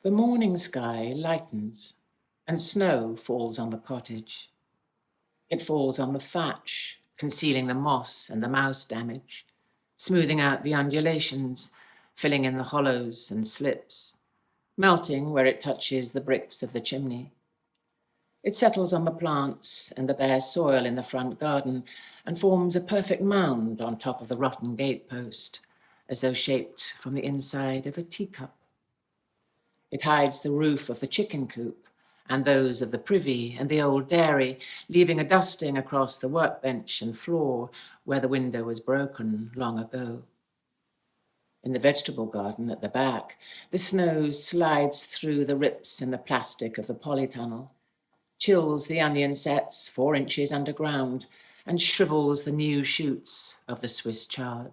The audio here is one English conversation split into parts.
The morning sky lightens, and snow falls on the cottage. It falls on the thatch, concealing the moss and the mouse damage, smoothing out the undulations, filling in the hollows and slips, melting where it touches the bricks of the chimney. It settles on the plants and the bare soil in the front garden and forms a perfect mound on top of the rotten gatepost, as though shaped from the inside of a teacup. It hides the roof of the chicken coop and those of the privy and the old dairy, leaving a dusting across the workbench and floor where the window was broken long ago. In the vegetable garden at the back, the snow slides through the rips in the plastic of the polytunnel, chills the onion sets 4 inches underground, and shrivels the new shoots of the Swiss chard.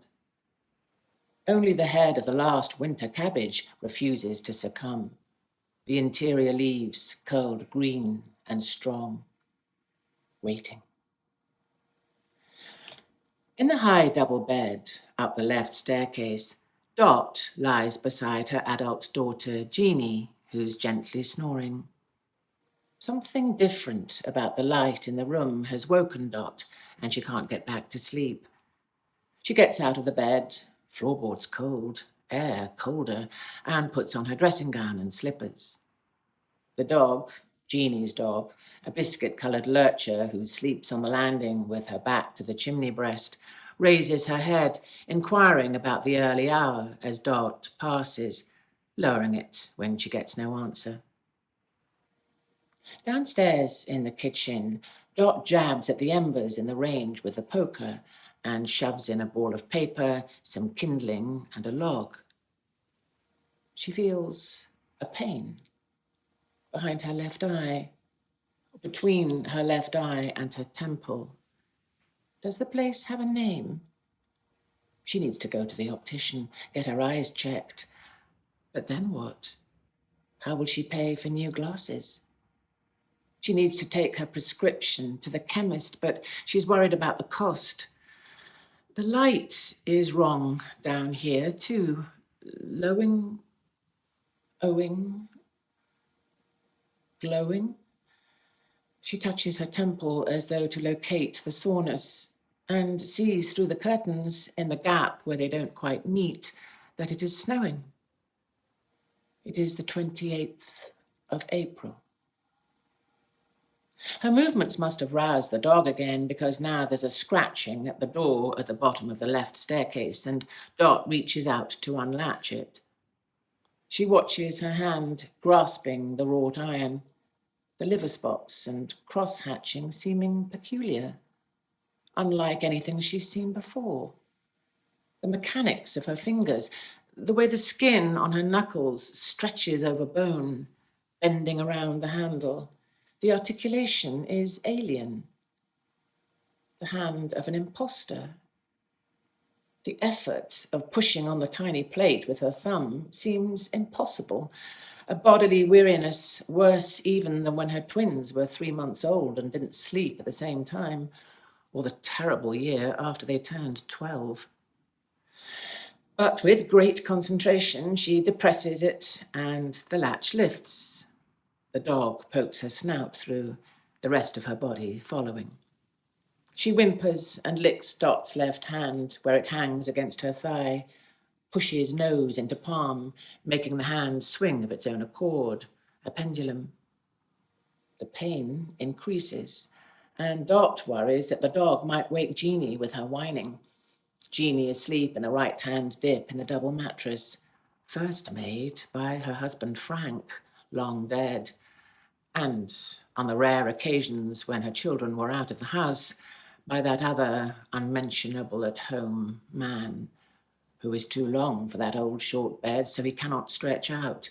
Only the head of the last winter cabbage refuses to succumb. The interior leaves curled green and strong, waiting. In the high double bed up the left staircase, Dot lies beside her adult daughter, Jeannie, who's gently snoring. Something different about the light in the room has woken Dot, and she can't get back to sleep. She gets out of the bed, floorboard's cold, air colder, and puts on her dressing gown and slippers. The dog, Jeannie's dog, a biscuit-coloured lurcher who sleeps on the landing with her back to the chimney breast, raises her head, inquiring about the early hour as Dot passes, lowering it when she gets no answer. Downstairs in the kitchen, Dot jabs at the embers in the range with the poker and shoves in a ball of paper, some kindling, and a log. She feels a pain behind her left eye, between her left eye and her temple. Does the place have a name? She needs to go to the optician, get her eyes checked. But then what? How will she pay for new glasses? She needs to take her prescription to the chemist, but she's worried about the cost. The light is wrong down here, too. Glowing. She touches her temple as though to locate the soreness and sees through the curtains in the gap where they don't quite meet that it is snowing. It is the 28th of April. Her movements must have roused the dog again, because now there's a scratching at the door at the bottom of the left staircase, and Dot reaches out to unlatch it. She watches her hand grasping the wrought iron, the liver spots and cross-hatching seeming peculiar, unlike anything she's seen before. The mechanics of her fingers, the way the skin on her knuckles stretches over bone, bending around the handle. The articulation is alien. The hand of an imposter. The effort of pushing on the tiny plate with her thumb seems impossible. A bodily weariness worse even than when her twins were 3 months old and didn't sleep at the same time, or the terrible year after they turned 12. But with great concentration, she depresses it and the latch lifts. The dog pokes her snout through, the rest of her body following. She whimpers and licks Dot's left hand where it hangs against her thigh, pushes nose into palm, making the hand swing of its own accord, a pendulum. The pain increases, and Dot worries that the dog might wake Jeannie with her whining. Jeannie asleep in the right-hand dip in the double mattress, first made by her husband Frank, long dead, and, on the rare occasions when her children were out of the house, by that other unmentionable-at-home man, who is too long for that old short bed, so he cannot stretch out.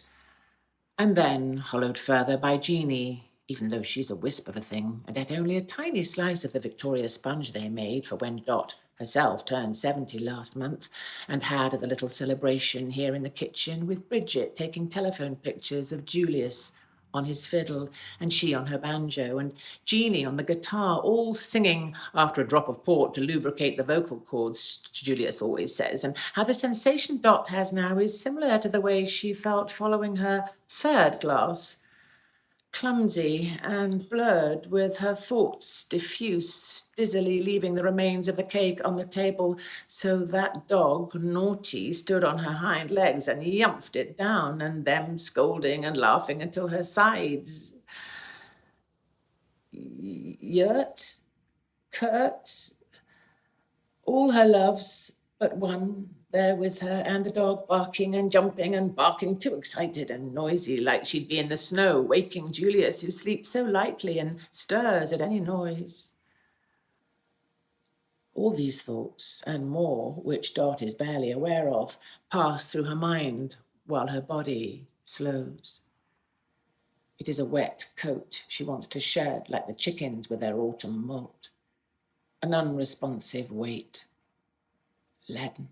And then hollowed further by Jeannie, even though she's a wisp of a thing, and ate only a tiny slice of the Victoria sponge they made for when Dot herself turned 70 last month, and had the little celebration here in the kitchen with Bridget taking telephone pictures of Julius on his fiddle, and she on her banjo, and Jeannie on the guitar, all singing after a drop of port to lubricate the vocal cords, Juliet always says, and how the sensation Dot has now is similar to the way she felt following her third glass, clumsy and blurred, with her thoughts diffuse, dizzily leaving the remains of the cake on the table, so that dog, Naughty, stood on her hind legs and yumphed it down, and them scolding and laughing until her sides yurt, curt, all her loves but one there with her, and the dog barking and jumping and barking, too excited and noisy, like she'd be in the snow, waking Julius, who sleeps so lightly and stirs at any noise. All these thoughts, and more, which Dot is barely aware of, pass through her mind while her body slows. It is a wet coat she wants to shed, like the chickens with their autumn molt. An unresponsive weight, leaden.